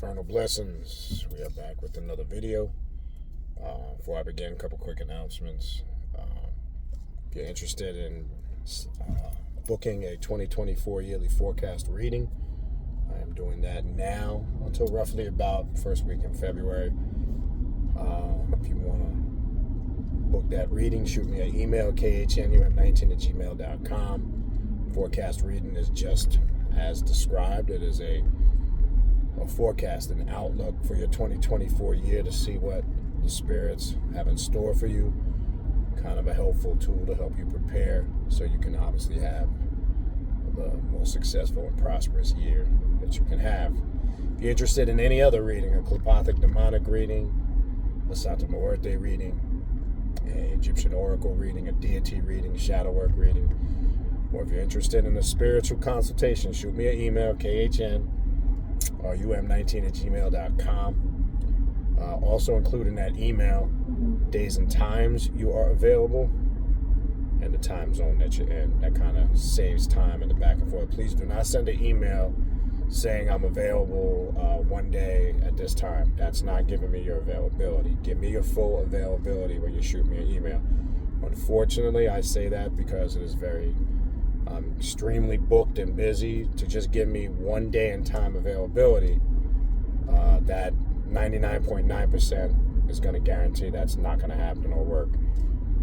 Infernal Blessings. We are back with another video. Before I begin, a couple quick announcements. If you're interested in booking a 2024 yearly forecast reading, I am doing that now until roughly about first week in February. If you want to book that reading, shoot me an email, khnum19@gmail.com. Forecast reading is just as described. It is a forecast, an outlook for your 2024 year to see what the spirits have in store for you. Kind of a helpful tool to help you prepare so you can obviously have the most successful and prosperous year that you can have. If you're interested in any other reading, a telepathic demonic reading, a Santa Muerte reading, a Egyptian oracle reading, a deity reading, shadow work reading, or if you're interested in a spiritual consultation, shoot me an email, khnum19@gmail.com. Also include in that email days and times you are available and the time zone that you're in. That kind of saves time in the back and forth. Please do not send an email saying I'm available one day at this time. That's not giving me your availability. Give me your full availability when you shoot me an email. Unfortunately, I say that because it is I'm extremely booked and busy. To just give me one day and time availability, that 99.9% is going to guarantee that's not going to happen or work.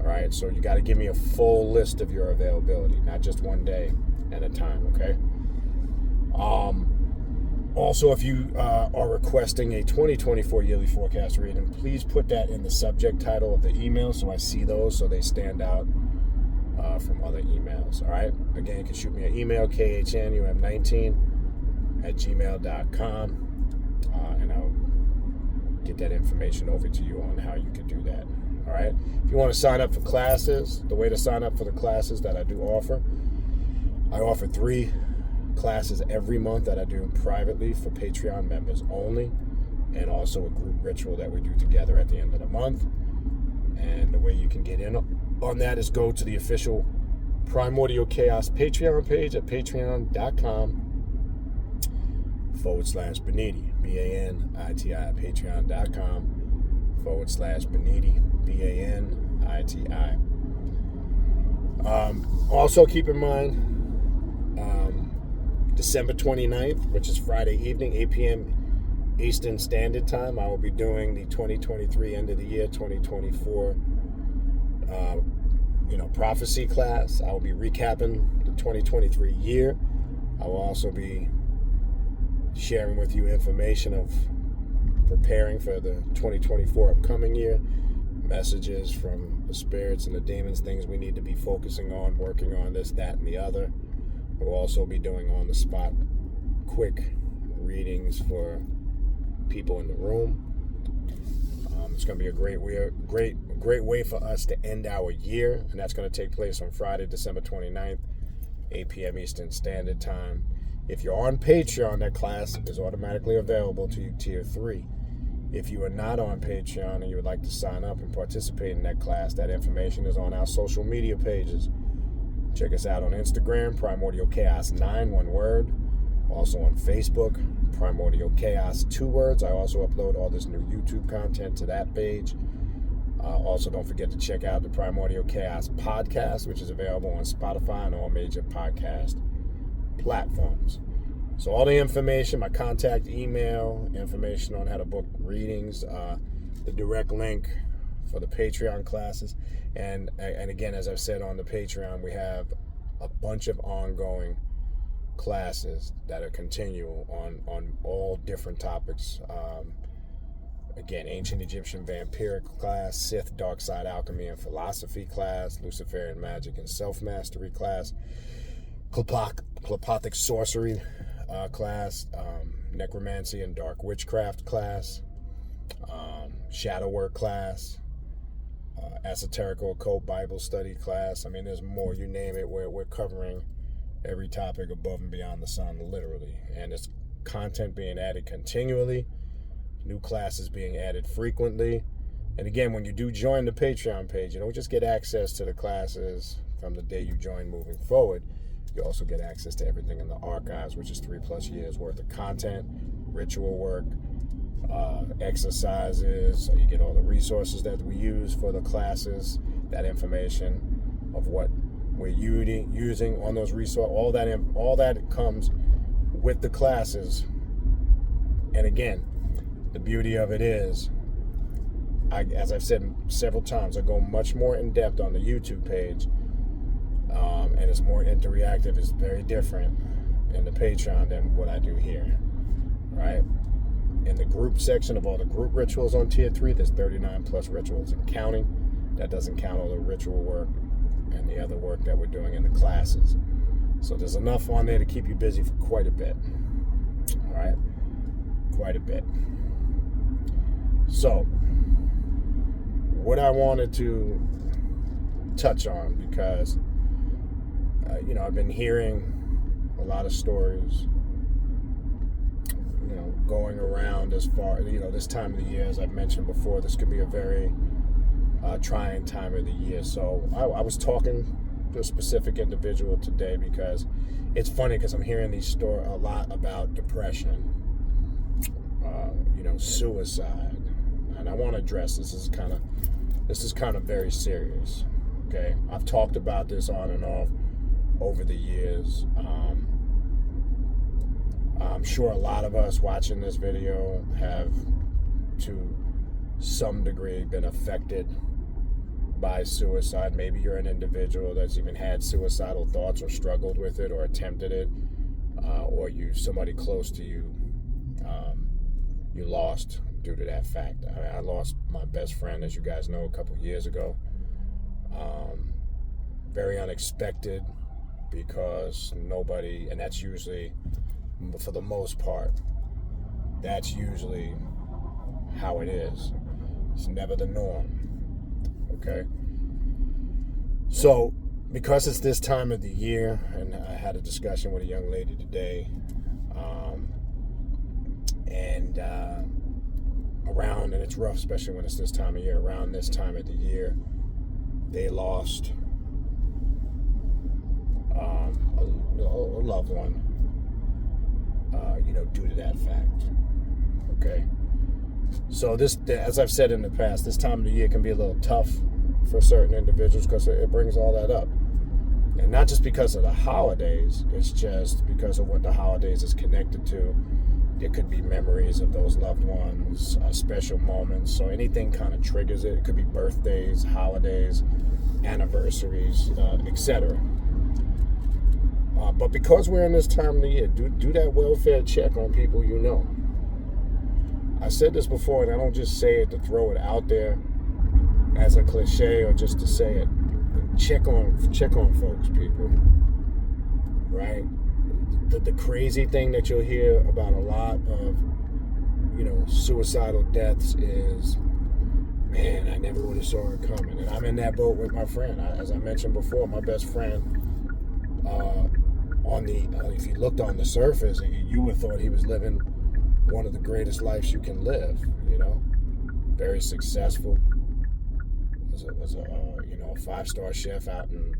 All right, so you got to give me a full list of your availability, not just one day and a time, okay? Also, if you are requesting a 2024 yearly forecast reading, please put that in the subject title of the email so I see those, so they stand out from other emails. All right, again, you can shoot me an email, khnum19@gmail.com, and I'll get that information over to you on how you can do that. All right, if you want to sign up for classes, the way to sign up for the classes that I do offer, I offer 3 classes every month that I do privately for Patreon members only, and also a group ritual that we do together at the end of the month. And the way you can get in on that is go to the official Primordial Chaos Patreon page at patreon.com/Baniti, Baniti, patreon.com/Baniti, Baniti. Also keep in mind, December 29th, which is Friday evening, 8 p.m. Eastern Standard Time, I will be doing the 2023 end of the year 2024 prophecy class. I will be recapping the 2023 year. I will also be sharing with you information of preparing for the 2024 upcoming year, messages from the spirits and the demons, things we need to be focusing on, working on, this, that, and the other. We'll also be doing on-the-spot quick readings for people in the room. It's going to be a great way for us to end our year, and that's going to take place on Friday, December 29th, 8 p.m. Eastern Standard Time. If you're on Patreon, that class is automatically available to you, Tier 3. If you are not on Patreon and you would like to sign up and participate in that class, that information is on our social media pages. Check us out on Instagram, Primordial Chaos 9, one word. Also on Facebook, Primordial Chaos, 2 words. I also upload all this new YouTube content to that page. Also, don't forget to check out the Primordial Chaos podcast, which is available on Spotify and all major podcast platforms. So all the information, my contact email, information on how to book readings, the direct link for the Patreon classes. And again, as I've said on the Patreon, we have a bunch of ongoing classes that are continual on all different topics. Again, Ancient Egyptian Vampiric class, Sith Dark Side Alchemy and Philosophy class, Luciferian Magic and Self-Mastery class, Telepathic Sorcery class, Necromancy and Dark Witchcraft class, Shadow Work class, Esoterical Occult Bible Study class. I mean, there's more. You name it, we're covering every topic above and beyond the sun, literally. And it's content being added continually, new classes being added frequently. And again, when you do join the Patreon page, you don't just get access to the classes from the day you join moving forward. You also get access to everything in the archives, which is 3+ years worth of content ritual work, exercises. You get all the resources that we use for the classes, that information of what we're using on those resources. All that comes with the classes. And again, the beauty of it is, as I've said several times, I go much more in depth on the YouTube page, and it's more interactive. It's very different in the Patreon than what I do here, right? In the group section of all the group rituals on Tier 3, there's 39 plus rituals and counting. That doesn't count all the ritual work and the other work that we're doing in the classes. So there's enough on there to keep you busy for quite a bit, all right? Quite a bit. So, what I wanted to touch on, because I've been hearing a lot of stories, going around as far, this time of the year, as I've mentioned before, this could be a very trying time of the year. So I was talking to a specific individual today because it's funny, because I'm hearing these stories a lot about depression, suicide, and I want to address this. This is kind of very serious. Okay, I've talked about this on and off over the years. I'm sure a lot of us watching this video have, to some degree, been affected by suicide. Maybe you're an individual that's even had suicidal thoughts or struggled with it or attempted it, or somebody close to you, you lost due to that fact. I lost my best friend, as you guys know, a couple years ago. Very unexpected, because nobody, and that's usually, for the most part, that's usually how it is. It's never the norm. Okay? So, because it's this time of the year, and I had a discussion with a young lady today, and it's rough, especially when it's this time of year. Around this time of the year, they lost a loved one, due to that fact. Okay. So this, as I've said in the past, this time of the year can be a little tough for certain individuals, because it brings all that up. And not just because of the holidays, it's just because of what the holidays is connected to. There could be memories of those loved ones, special moments. So anything kind of triggers it. It could be birthdays, holidays, anniversaries, etc. But because we're in this time of the year, do that welfare check on people you know. I said this before, and I don't just say it to throw it out there as a cliche or just to say it. Check on folks, people. Right? The crazy thing that you'll hear about a lot of, suicidal deaths is, man, I never would have saw it coming. And I'm in that boat with my friend. As I mentioned before, my best friend, if you looked on the surface, you would have thought he was living one of the greatest lives you can live. Very successful. Was a 5-star chef out in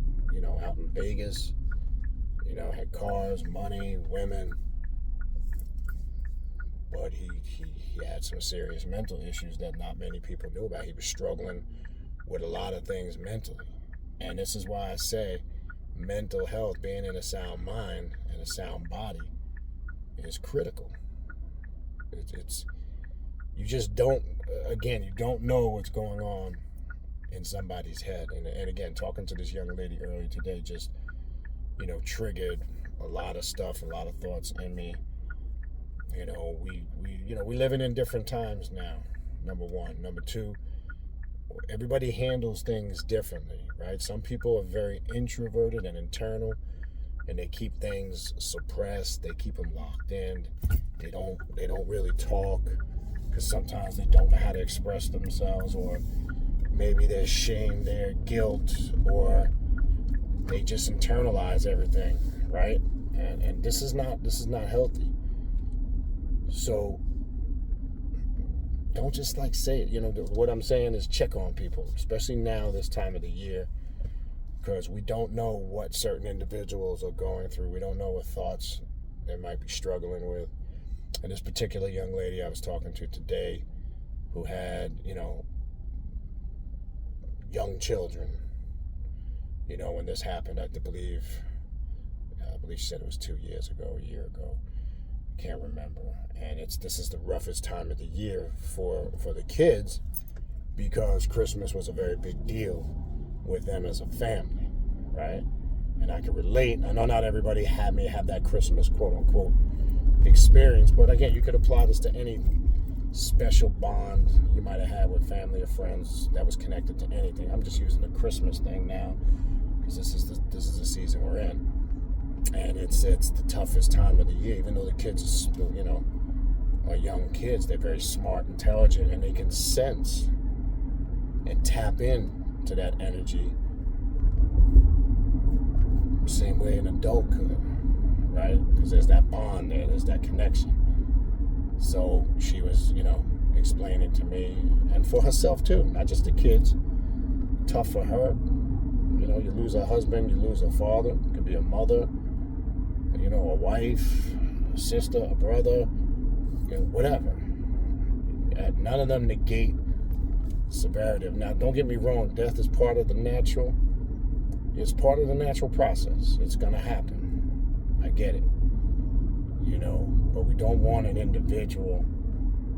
Vegas. Had cars, money, women, but he had some serious mental issues that not many people knew about. He was struggling with a lot of things mentally, and this is why I say mental health, being in a sound mind and a sound body, is critical. It's you just don't know what's going on in somebody's head, and again, talking to this young lady earlier today just triggered a lot of stuff, a lot of thoughts in me. We living in different times now, number one. Number two, everybody handles things differently, right? Some people are very introverted and internal, and they keep things suppressed. They keep them locked in. They don't really talk, because sometimes they don't know how to express themselves, or maybe there's shame there, guilt, or they just internalize everything, right? And this is not healthy. So don't just say it. What I'm saying is check on people, especially now, this time of the year, because we don't know what certain individuals are going through. We don't know what thoughts they might be struggling with. And this particular young lady I was talking to today who had, young children, when this happened, I believe she said it was 2 years ago, a year ago. Can't remember. And this is the roughest time of the year for the kids, because Christmas was a very big deal with them as a family, right? And I can relate. I know not everybody may have that Christmas quote-unquote experience, but again, you could apply this to any special bond you might have had with family or friends that was connected to anything. I'm just using the Christmas thing now because this is the season we're in, and it's the toughest time of the year. Even though the kids are young kids, they're very smart, intelligent, and they can sense and tap in to that energy same way an adult could, right? Because there's that bond there's that connection. So she was, explaining to me, and for herself too, not just the kids. Tough for her. You lose a husband, you lose a father. It could be a mother, a wife, a sister, a brother, whatever. None of them negate severity. Now, don't get me wrong, death is part of the natural. It's part of the natural process. It's going to happen. I get it. But we don't want an individual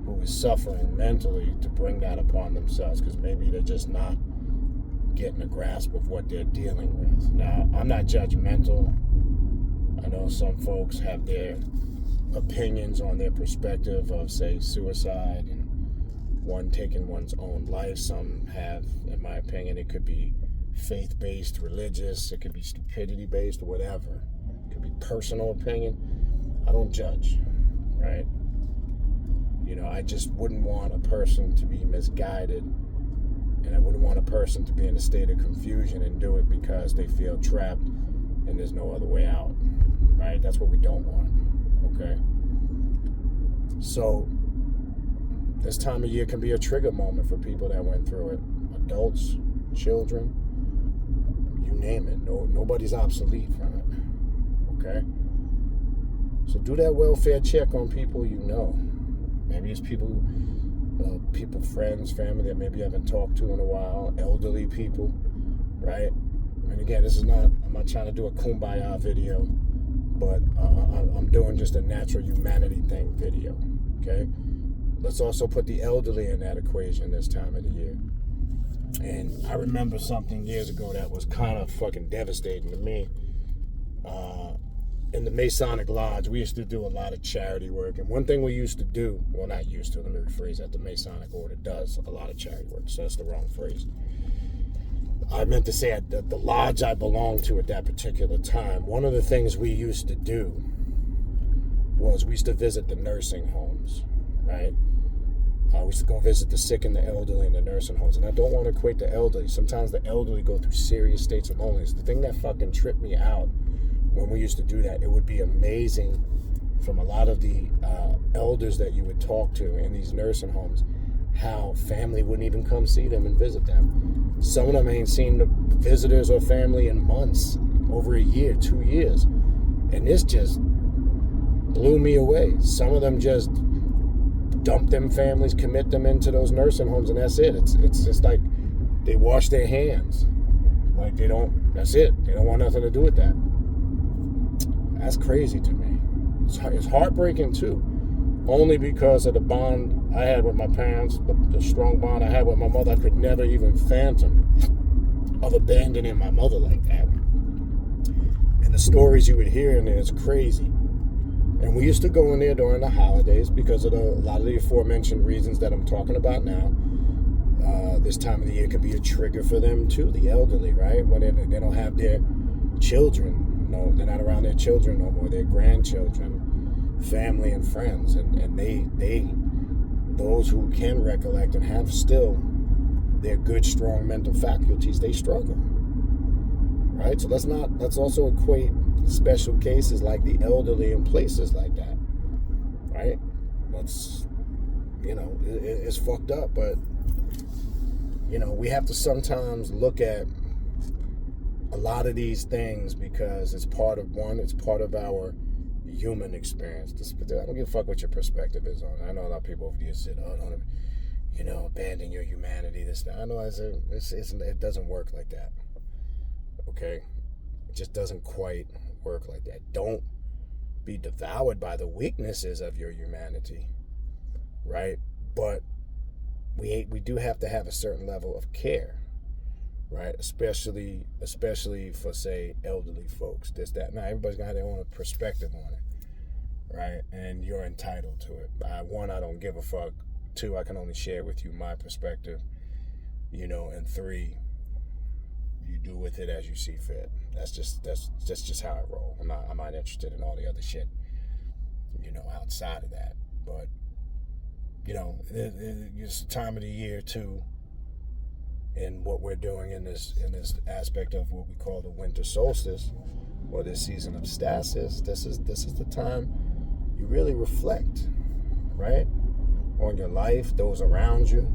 who is suffering mentally to bring that upon themselves, because maybe they're just not getting a grasp of what they're dealing with. Now, I'm not judgmental. I know some folks have their opinions on their perspective of, say, suicide and one taking one's own life. Some have, in my opinion, it could be faith-based, religious, it could be stupidity-based, or whatever. It could be personal opinion. I don't judge, right? I just wouldn't want a person to be misguided, and I wouldn't want a person to be in a state of confusion and do it because they feel trapped and there's no other way out, right? That's what we don't want, okay? So this time of year can be a trigger moment for people that went through it. Adults, children, you name it. Nobody's obsolete from it, okay? So do that welfare check on people you know. Maybe it's people, friends, family that maybe you haven't talked to in a while, elderly people, right? And again, I'm not trying to do a kumbaya video, but I'm doing just a natural humanity thing video, okay? Let's also put the elderly in that equation this time of the year. And I remember something years ago that was kind of fucking devastating to me. In the Masonic Lodge, we used to do a lot of charity work. And one thing we used to do, well, not used to, let me rephrase that, the Masonic Order does a lot of charity work, so that's the wrong phrase. I meant to say that the lodge I belonged to at that particular time, one of the things we used to do was we used to visit the nursing homes, right? We used to go visit the sick and the elderly in the nursing homes. And I don't want to equate the elderly. Sometimes the elderly go through serious states of loneliness. The thing that fucking tripped me out when we used to do that, it would be amazing from a lot of the elders that you would talk to in these nursing homes, how family wouldn't even come see them and visit them. Some of them ain't seen the visitors or family in months, over a year, 2 years. And this just blew me away. Some of them just dump them families, commit them into those nursing homes, and that's it. It's just like they wash their hands. Like that's it. They don't want nothing to do with that. That's crazy to me. It's heartbreaking too, only because of the bond I had with my parents, the strong bond I had with my mother. I could never even fathom of abandoning my mother like that. And the stories you would hear in there is crazy. And we used to go in there during the holidays because of a lot of the aforementioned reasons that I'm talking about now. This time of the year could be a trigger for them too, the elderly, right? When they don't have their children. No, they're not around their children no more, their grandchildren, family and friends. And they those who can recollect and have still their good, strong mental faculties, they struggle. Right? So let's also equate special cases like the elderly in places like that. Right? It's fucked up, but we have to sometimes look at a lot of these things because it's part of our human experience. I don't give a fuck what your perspective is on it. I know a lot of people over the years said, "Oh, don't, abandon your humanity." I know it doesn't work like that. Okay, it just doesn't quite work like that. Don't be devoured by the weaknesses of your humanity, right? But we do have to have a certain level of care, right? Especially for, say, elderly folks. This, that. Now, everybody's gonna have their own perspective on it, right? And you're entitled to it. One, I don't give a fuck. Two, I can only share with you my perspective, and three, you do with it as you see fit. That's just how I roll. I'm not interested in all the other shit, outside of that. But it's the time of the year too, and what we're doing in this aspect of what we call the winter solstice, or this season of stasis. This is the time you really reflect, right, on your life, those around you.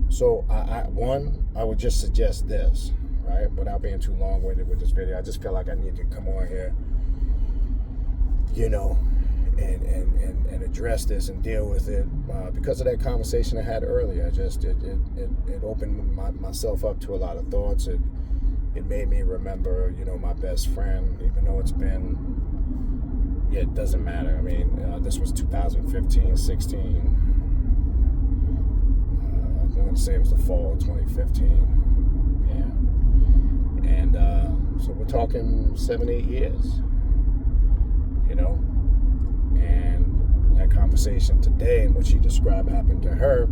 So I would just suggest this, right, without being too long-winded with this video. I just feel like I need to come on here, and address this and deal with it because of that conversation I had earlier. It opened myself up to a lot of thoughts. It made me remember, my best friend, even though it's been, it doesn't matter. I mean, this was 2015, 16. I'm going to say it was the fall of 2015. Yeah. And so we're talking 7-8 years, and that conversation today, in which she described happened to her,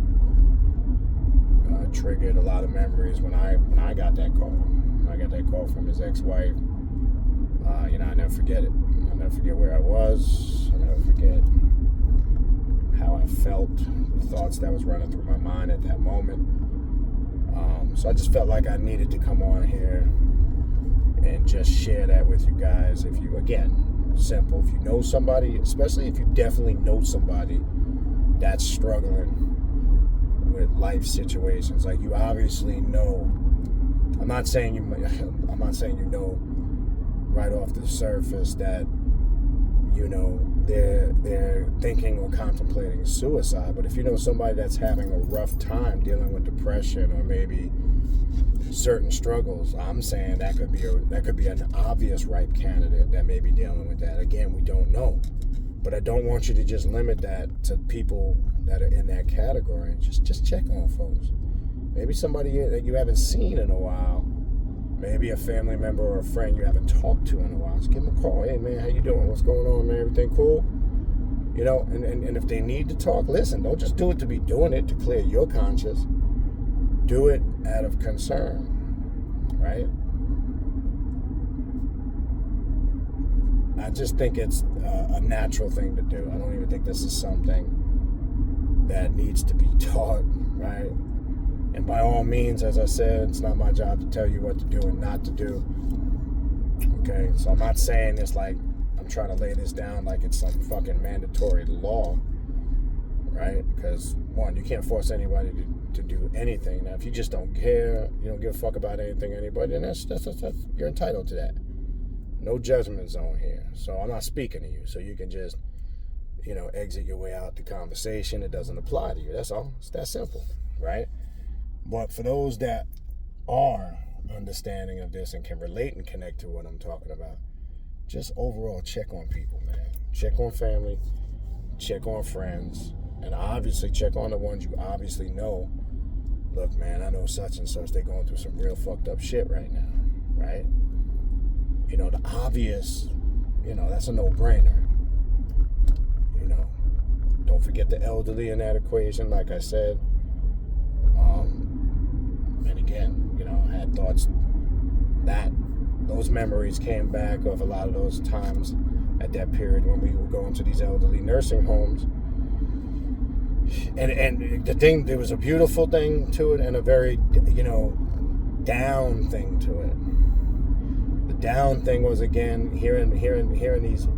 triggered a lot of memories when I got that call. I got that call from his ex-wife. I never forget it. I'll never forget where I was. I'll never forget how I felt, the thoughts that was running through my mind at that moment. So I just felt like I needed to come on here and just share that with you guys. If you, again, simple, if you know somebody, especially if you definitely know somebody that's struggling with life situations, like you obviously know. I'm not saying you know right off the surface that they're thinking or contemplating suicide, but if you know somebody that's having a rough time dealing with depression or maybe certain struggles, I'm saying that could be an obvious ripe candidate that may be dealing with that. Again, we don't know, but I don't want you to just limit that to people that are in that category. Just check on folks. Maybe somebody that you haven't seen in a while, maybe a family member or a friend you haven't talked to in a while. Just give them a call. Hey man, how you doing? What's going on, man? Everything cool? And if they need to talk, listen. Don't just do it to be doing it to clear your conscience. Do it out of concern, right? I just think it's a natural thing to do. I don't even think this is something that needs to be taught, right? And by all means, as I said, it's not my job to tell you what to do and not to do. Okay, so I'm not saying this like I'm trying to lay this down like it's some fucking mandatory law, right? Because one, you can't force anybody to do anything. Now, if you just don't care, you don't give a fuck about anything, anybody, then that's you're entitled to that. No judgment zone here. So I'm not speaking to you. So you can just, exit your way out the conversation. It doesn't apply to you. That's all. It's that simple, right? But for those that are understanding of this and can relate and connect to what I'm talking about, just overall check on people, man. Check on family, check on friends, and obviously check on the ones you obviously know. Look, man, I know such and such, they're going through some real fucked up shit right now, right? The obvious, that's a no-brainer. Don't forget the elderly in that equation, like I said. And again, I had thoughts that those memories came back of a lot of those times at that period when we were going to these elderly nursing homes. And the thing, there was a beautiful thing to it and a very, down thing to it. The down thing was, again, hearing these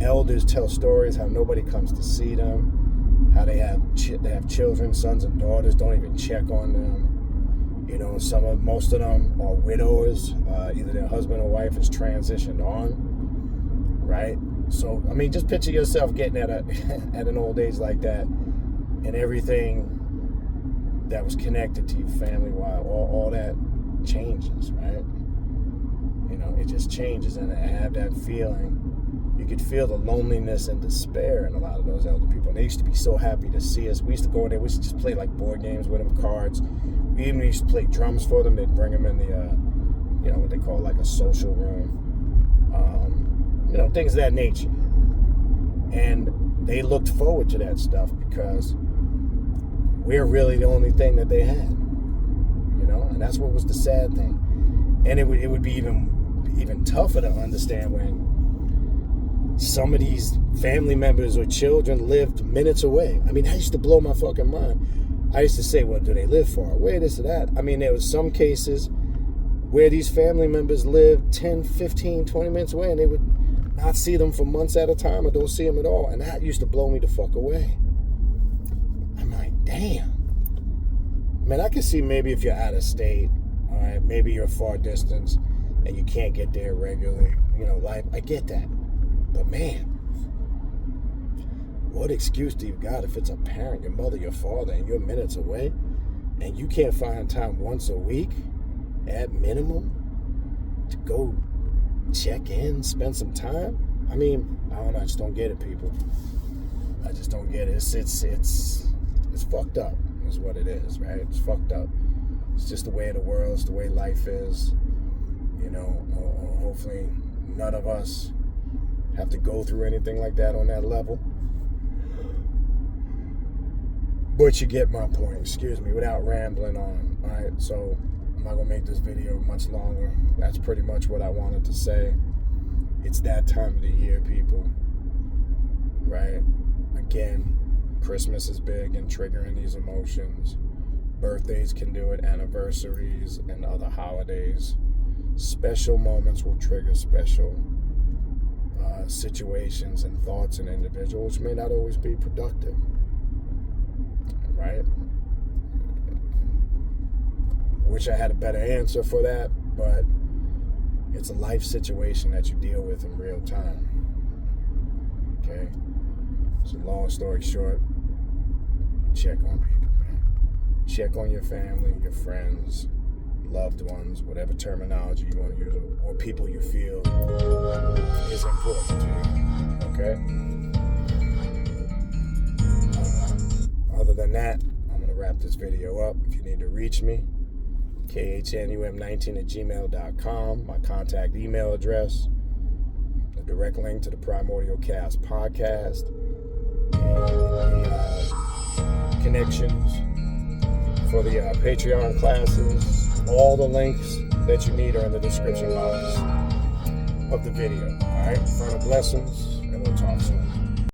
elders tell stories, how nobody comes to see them, how they have children, sons and daughters, don't even check on them. Most of them are widowers. Either their husband or wife has transitioned on, right? So, I mean, just picture yourself getting at an old age like that, and everything that was connected to you family-wise, all that changes, right? You know, it just changes, and I have that feeling. You could feel the loneliness and despair in a lot of those elder people. And they used to be so happy to see us. We used to go in there. We used to just play like board games with them, cards. We even used to play drums for them. They'd bring them in the, what they call like a social room. Things of that nature. And they looked forward to that stuff because we're really the only thing that they had. And that's what was the sad thing. And it would be even tougher to understand when some of these family members or children lived minutes away. I mean, that used to blow my fucking mind. I used to say, well, do they live far away, this or that? I mean, there was some cases where these family members lived 10, 15, 20 minutes away, and they would not see them for months at a time or don't see them at all. And that used to blow me the fuck away. I'm like, damn. Man, I can see maybe if you're out of state, all right, maybe you're a far distance and you can't get there regularly, life, I get that. But man, what excuse do you got if it's a parent, your mother, your father, and you're minutes away, and you can't find time once a week, at minimum, to go check in, spend some time? I mean, I don't know, I just don't get it, people. I just don't get it. It's fucked up, is what it is, right? It's fucked up. It's just the way of the world. It's the way life is. Hopefully none of us have to go through anything like that on that level. But you get my point, excuse me, without rambling on. All right, so I'm not going to make this video much longer. That's pretty much what I wanted to say. It's that time of the year, people, right? Again, Christmas is big and triggering these emotions. Birthdays can do it, anniversaries and other holidays. Special moments will trigger special situations and thoughts in individuals, which may not always be productive, right? Wish I had a better answer for that, but it's a life situation that you deal with in real time. Okay? So long story short, check on people, man. Check on your family, your friends, loved ones, whatever terminology you want to use, or people you feel is important to you. Okay? Other than that, I'm going to wrap this video up. If you need to reach me, khnum19@gmail.com, my contact email address, the direct link to the Primordial Cast podcast, and the connections for the Patreon classes. All the links that you need are in the description box of the video. All right, final blessings, and we'll talk soon.